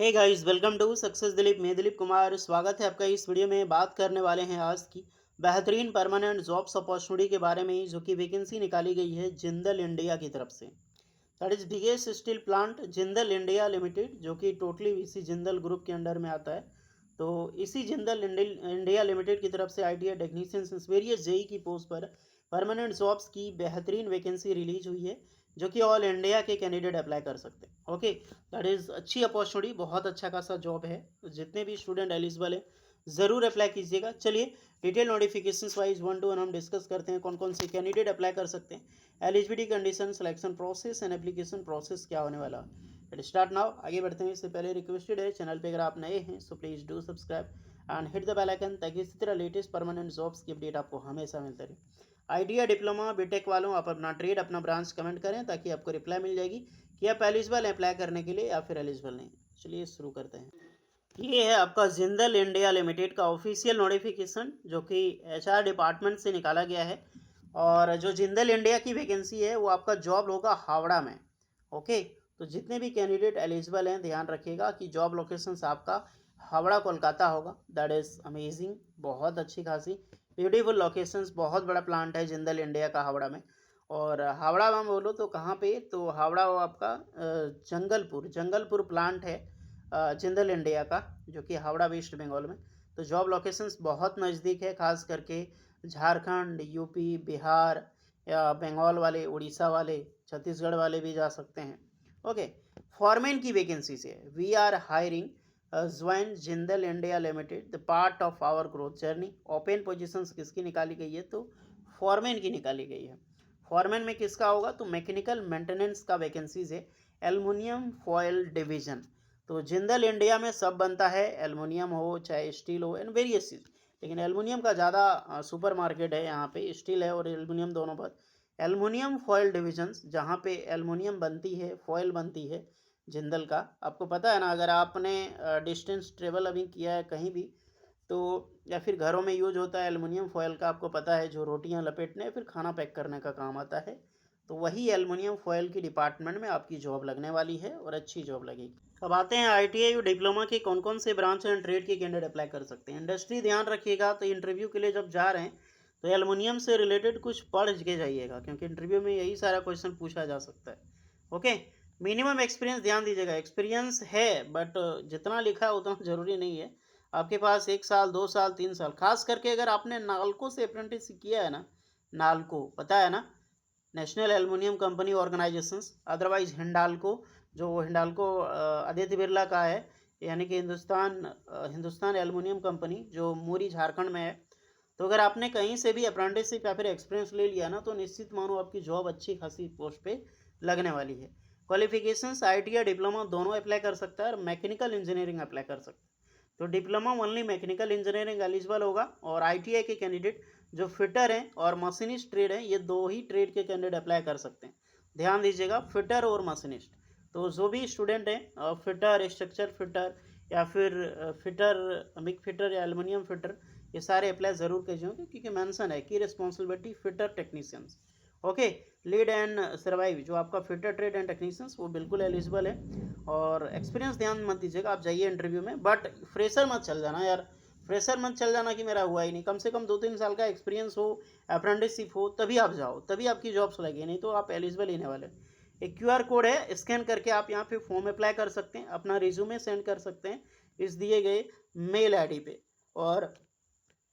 Hey guys, welcome to success Dilip. मैं दिलीप कुमार, स्वागत है आपका इस वीडियो में। बात करने वाले हैं आज की बेहतरीन परमानेंट जॉब्स अपॉर्चुनिटी के बारे में, जो कि वैकेंसी निकाली गई है जिंदल इंडिया की तरफ से। That is biggest steel plant Jindal India limited, जो कि टोटली इसी जिंदल ग्रुप के अंडर में आता है। तो इसी जिंदल इंडिया लिमिटेड की तरफ से आईटीआई टेक्नीशियंस वेरियस जेई की पोस्ट पर परमानेंट जॉब्स की बेहतरीन वैकेंसी रिलीज हुई है, जो कि ऑल इंडिया के कैंडिडेट अप्लाई कर सकते हैं। ओके, दैट इज़ अच्छी अपॉर्चुनिटी, बहुत अच्छा खासा जॉब है। जितने भी स्टूडेंट एलिजिबल है ज़रूर अप्लाई कीजिएगा। चलिए detail notifications wise one two one हम डिस्कस करते हैं, कौन कौन से कैंडिडेट अप्लाई कर सकते हैं, eligibility condition, selection process and application process क्या होने वाला है। Let start now. आगे बढ़ते हैं, इससे पहले रिक्वेस्टेड है, चैनल पे अगर आप नए हैं so please do subscribe and hit the bell icon, ताकि इसी तरह लेटेस्ट परमानेंट जॉब्स की अपडेट आपको हमेशा मिलता रहे। आईटीआई डिप्लोमा बीटेक वालों, आप अपना ट्रेड अपना ब्रांच कमेंट करें, ताकि आपको रिप्लाई मिल जाएगी कि आप एलिजिबल अप्लाई करने के लिए या फिर एलिजिबल नहीं। चलिए शुरू करते हैं। ये है आपका जिंदल इंडिया लिमिटेड का ऑफिशियल नोटिफिकेशन, जो कि एचआर डिपार्टमेंट से निकाला गया है। और जो जिंदल इंडिया की वैकेंसी है वो आपका जॉब होगा हावड़ा में। ओके, तो जितने भी कैंडिडेट एलिजिबल हैं ध्यान रखिएगा कि जॉब लोकेशन आपका हावड़ा कोलकाता होगा। दैट इज़ अमेजिंग, बहुत अच्छी खासी ब्यूटीफुल लोकेशंस। बहुत बड़ा प्लांट है जिंदल इंडिया का हावड़ा में। और हावड़ा में बोलो तो कहाँ पे, तो हावड़ा वो आपका जंगलपुर जंगलपुर प्लांट है जिंदल इंडिया का, जो कि हावड़ा वेस्ट बंगाल में। तो जॉब लोकेशंस बहुत नज़दीक है, खास करके झारखंड, यूपी, बिहार या बंगाल वाले, उड़ीसा वाले, छत्तीसगढ़ वाले भी जा सकते हैं। ओके, फॉरमैन की वैकेंसी से we are hiring join Jindal India limited the part of our growth journey. Open positions किसकी निकाली गई है, तो फॉरमैन की निकाली गई है। फॉरमैन में किसका होगा, तो मैकेनिकल मेंटेनेंस का वैकेंसीज है, एल्युमिनियम फॉयल डिवीजन। तो जिंदल इंडिया में सब बनता है, एल्युमिनियम हो चाहे स्टील हो एंड वेरियस चीज़, लेकिन एल्युमिनियम का ज़्यादा सुपर मार्केट है यहाँ पे। स्टील है और एल्युमिनियम दोनों पर। एल्युमिनियम फॉयल डिविजन्स, जहाँ पे एल्युमिनियम बनती है, फॉयल बनती है जिंदल का। आपको पता है ना, अगर आपने डिस्टेंस ट्रेवल अभी किया है कहीं भी, तो या फिर घरों में यूज होता है एल्युमिनियम फॉयल का, आपको पता है, जो रोटियां लपेटने या फिर खाना पैक करने का काम आता है। तो वही एल्युमिनियम फॉयल की डिपार्टमेंट में आपकी जॉब लगने वाली है और अच्छी जॉब लगेगी। अब आते हैं आईटीआई और डिप्लोमा के कौन कौन से ब्रांच एंड ट्रेड के कैंडिडेट अप्लाई कर सकते हैं। इंडस्ट्री ध्यान रखिएगा, तो इंटरव्यू के लिए जब जा रहे हैं तो एल्युमिनियम से रिलेटेड कुछ पढ़ के जाइएगा, क्योंकि इंटरव्यू में यही सारा क्वेश्चन पूछा जा सकता है। ओके, मिनिमम एक्सपीरियंस ध्यान दीजिएगा। एक्सपीरियंस है बट जितना लिखा है उतना ज़रूरी नहीं है। आपके पास 1 साल 2 साल 3 साल, खास करके अगर आपने नालको से अप्रेंटिस किया है ना, नालको पता है ना, national aluminium company organisations, otherwise Hindalco, जो हिंडाल्को आदित्य बिरला का है, यानी कि हिंदुस्तान एल्युमिनियम कंपनी, जो मूरी झारखंड में है। तो अगर आपने कहीं से भी अप्रेंटिसशिप या फिर एक्सपीरियंस ले लिया ना, तो निश्चित मानो आपकी जॉब अच्छी खासी पोस्ट पे लगने वाली है। क्वालिफिकेशंस आईटीआई डिप्लोमा दोनों अप्लाई कर सकता है और मैकेनिकल इंजीनियरिंग अप्लाई कर सकता है। तो diploma only mechanical engineering eligible होगा, और आईटीआई के कैंडिडेट जो फिटर हैं और मशीनिस्ट ट्रेड हैं, ये दो ही ट्रेड के कैंडिडेट अप्लाई कर सकते हैं। ध्यान दीजिएगा, फिटर और मशीनिस्ट। तो जो भी स्टूडेंट हैं फिटर, स्ट्रक्चर फिटर या फिर फिटर, मिक फिटर या एल्युमिनियम फिटर, ये सारे अप्लाई ज़रूर कीजिएगा, क्योंकि मेंशन है कि responsibility fitter technicians. Okay, lead and survive, जो आपका फिटर ट्रेड एंड टेक्नीशियंस, वो बिल्कुल एलिजिबल है। और एक्सपीरियंस ध्यान मत दीजिएगा, आप जाइए इंटरव्यू में, बट फ्रेशर मत चल जाना यार। फ्रेशर मत चल जाना कि मेरा हुआ ही नहीं, कम से कम 2-3 साल का एक्सपीरियंस हो, अप्रेंटिसशिप हो, तभी आप जाओ, तभी आपकी जॉब्स लगे, नहीं तो आप एलिजिबल ही नहीं वाले। एक क्यूआर कोड है, स्कैन करके आप यहाँ पे फॉर्म अप्लाई कर सकते हैं, अपना रिज्यूमे सेंड कर सकते हैं इस दिए गए मेल आईडी पे। और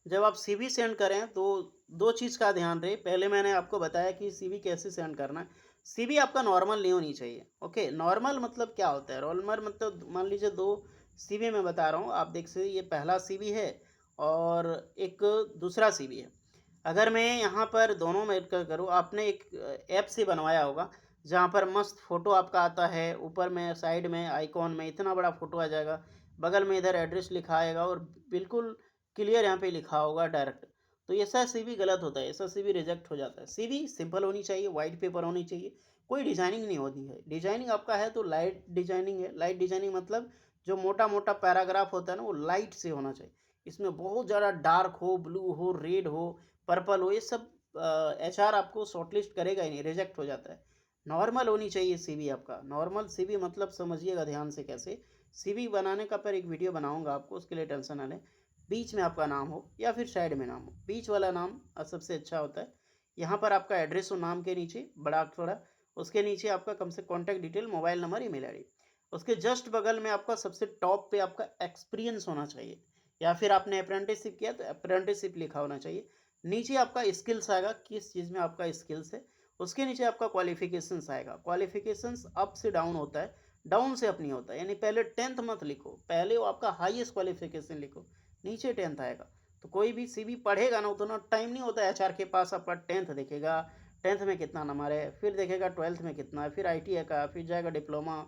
जब आप सीवी सेंड करें तो दो चीज़ का ध्यान रहे। पहले मैंने आपको बताया कि सीवी कैसे सेंड करना है। सीवी आपका नॉर्मल नहीं होनी चाहिए। ओके, नॉर्मल मतलब क्या होता है, नॉर्मल मतलब मान लीजिए दो सीवी मैं बता रहा हूँ, आप देख सकते, ये पहला सीवी है और एक दूसरा सीवी है। अगर मैं यहाँ पर दोनों में करूँ, आपने एक ऐप से बनवाया होगा, जहाँ पर मस्त फ़ोटो आपका आता है, ऊपर में साइड में आइकॉन में इतना बड़ा फ़ोटो आ जाएगा, बगल में इधर एड्रेस लिखा आएगा और बिल्कुल क्लियर यहाँ पे लिखा होगा डायरेक्ट। तो ऐसा सीवी गलत होता है, ऐसा सीवी रिजेक्ट हो जाता है। सीवी सिंपल होनी चाहिए, वाइट पेपर होनी चाहिए, कोई डिजाइनिंग नहीं होती है। डिजाइनिंग आपका है तो लाइट डिजाइनिंग है। लाइट डिजाइनिंग मतलब जो मोटा मोटा पैराग्राफ होता है ना, वो लाइट से होना चाहिए। इसमें बहुत ज़्यादा डार्क हो, ब्लू हो, रेड हो, पर्पल हो, ये सब एचआर आपको शॉर्टलिस्ट करेगा ही नहीं, रिजेक्ट हो जाता है। नॉर्मल होनी चाहिए सीवी आपका। नॉर्मल सीवी मतलब समझिएगा ध्यान से कैसे। सीवी बनाने का पर एक वीडियो बनाऊंगा आपको, उसके लिए टेंशन ना लें। बीच में आपका नाम हो या फिर साइड में नाम हो, बीच वाला नाम सबसे अच्छा होता है। यहाँ पर आपका एड्रेस हो नाम के नीचे बड़ा अक्षर, उसके नीचे आपका कम से contact detail, mobile number, email ID. उसके जस्ट बगल में आपका सबसे टॉप पे आपका एक्सपीरियंस होना चाहिए, या फिर आपने अप्रेंटिसशिप किया तो अप्रेंटिसशिप लिखा होना चाहिए। नीचे आपका स्किल्स आएगा, किस चीज़ में आपका स्किल्स है। उसके नीचे आपका क्वालिफिकेशंस आएगा। क्वालिफिकेशंस अप से डाउन होता है, डाउन से अप नहीं होता। यानी पहले 10th मत लिखो, पहले वो आपका हाईएस्ट क्वालिफिकेशन लिखो, नीचे 10th आएगा। तो कोई भी सीवी पढ़ेगा ना, उतना टाइम नहीं होता है एचआर के पास। आपका 10th देखेगा, 10th में कितना नंबर है, फिर देखेगा 12th में कितना है, फिर आईटीआई का, फिर जाएगा डिप्लोमा,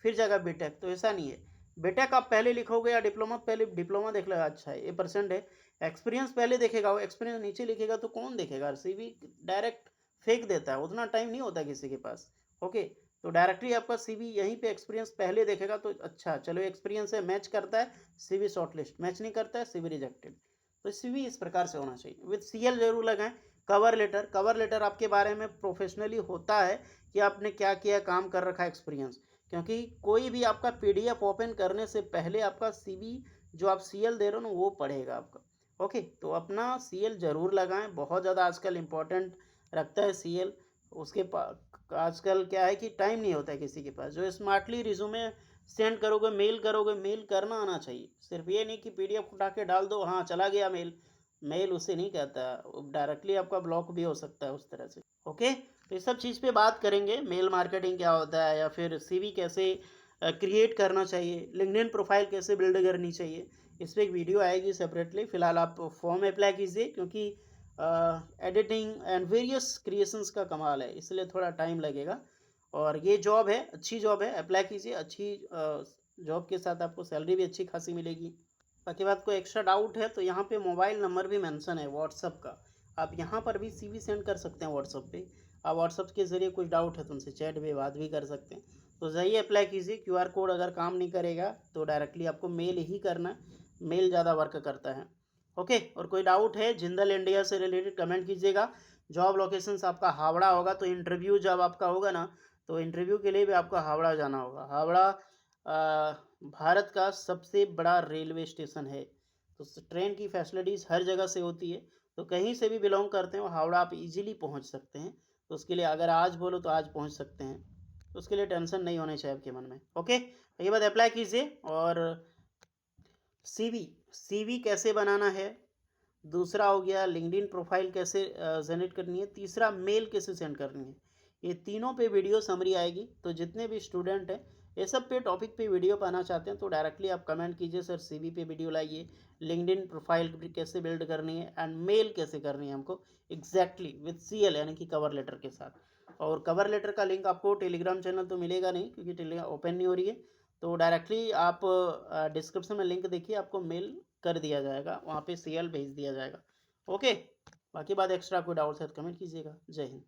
फिर जाएगा बीटेक। तो ऐसा नहीं है। बीटेक आप पहले लिखोगे या डिप्लोमा, पहले डिप्लोमा देख लेगा, अच्छा है ये परसेंट है। एक्सपीरियंस पहले देखेगा, वो एक्सपीरियंस नीचे लिखेगा तो कौन देखेगा। सीवी डायरेक्ट फेंक देता है, उतना टाइम नहीं होता किसी के पास। ओके, तो डायरेक्टली आपका सीवी यहीं पे एक्सपीरियंस पहले देखेगा तो अच्छा चलो एक्सपीरियंस है, मैच करता है सीवी शॉर्टलिस्ट, मैच नहीं करता है सीवी रिजेक्टेड। तो सीवी इस प्रकार से होना चाहिए। विद सीएल जरूर लगाएं। कवर लेटर, कवर लेटर आपके बारे में प्रोफेशनली होता है कि आपने क्या किया, काम कर रखा है, एक्सपीरियंस। क्योंकि कोई भी आपका पीडीएफ ओपन करने से पहले आपका सीवी जो आप सीएल दे रहे हो ना वो पढ़ेगा आपका। ओके, तो अपना सीएल जरूर लगाएं, बहुत ज़्यादा आजकल इम्पोर्टेंट रखता है सीएल। उसके आजकल क्या है कि टाइम नहीं होता है किसी के पास। जो स्मार्टली रिज्यूमे सेंड करोगे, मेल करोगे, मेल करना आना चाहिए। सिर्फ ये नहीं कि पीडीएफ उठा के डाल दो, हाँ चला गया मेल। मेल उसे नहीं कहता, डायरेक्टली आपका ब्लॉक भी हो सकता है उस तरह से। ओके, तो इस सब चीज़ पे बात करेंगे। मेल मार्केटिंग क्या होता है, या फिर सीवी कैसे क्रिएट करना चाहिए, लिंक्डइन प्रोफाइल कैसे बिल्ड करनी चाहिए, इस पर एक वीडियो आएगी सेपरेटली। फिलहाल आप फॉर्म अप्लाई कीजिए, क्योंकि एडिटिंग एंड वेरियस क्रिएशंस का कमाल है, इसलिए थोड़ा टाइम लगेगा। और ये जॉब है, अच्छी जॉब है, अप्लाई कीजिए। अच्छी जॉब के साथ आपको सैलरी भी अच्छी खासी मिलेगी। बाकी बात कोई एक्स्ट्रा डाउट है तो यहाँ पे मोबाइल नंबर भी मेंशन है व्हाट्सअप का, आप यहाँ पर भी सीवी सेंड कर सकते हैं व्हाट्सअप पे। आप व्हाट्सअप के ज़रिए कुछ डाउट है तो उनसे चैट पे बात भी कर सकते हैं। तो जाइए अप्लाई कीजिए। क्यूआर कोड अगर काम नहीं करेगा तो डायरेक्टली आपको मेल ही करना है, मेल ज़्यादा वर्क करता है। ओके, और कोई डाउट है जिंदल इंडिया से रिलेटेड कमेंट कीजिएगा। जॉब लोकेशंस आपका हावड़ा होगा, तो इंटरव्यू जब आपका होगा ना, तो इंटरव्यू के लिए भी आपको हावड़ा जाना होगा। हावड़ा भारत का सबसे बड़ा रेलवे स्टेशन है, तो ट्रेन की फैसिलिटीज़ हर जगह से होती है। तो कहीं से भी बिलोंग करते हो हावड़ा आप इजीली पहुंच सकते हैं। तो उसके लिए अगर आज बोलो तो आज पहुंच सकते हैं, तो उसके लिए टेंशन नहीं होनी चाहिए आपके मन में। ओके, तो ये बात अप्लाई कीजिए। और सीवी, सीवी कैसे बनाना है, दूसरा हो गया लिंक्डइन प्रोफाइल कैसे जनरेट करनी है, तीसरा मेल कैसे सेंड करनी है, ये तीनों पे वीडियो समरी आएगी। तो जितने भी स्टूडेंट हैं ये सब पे टॉपिक पे वीडियो पाना चाहते हैं तो डायरेक्टली आप कमेंट कीजिए, सर सीवी पे वीडियो लाइए, लिंक्डइन प्रोफाइल कैसे बिल्ड करनी है एंड मेल कैसे करनी है हमको एग्जैक्टली विथ सीएल यानी कि कवर लेटर के साथ। और कवर लेटर का लिंक आपको टेलीग्राम चैनल तो मिलेगा नहीं, क्योंकि टेलीग्राम ओपन नहीं हो रही है। तो डायरेक्टली आप डिस्क्रिप्शन में लिंक देखिए, आपको मेल कर दिया जाएगा, वहाँ पे सीएल भेज दिया जाएगा। ओके, बाकी बात एक्स्ट्रा कोई डाउट्स है तो कमेंट कीजिएगा। जय हिंद।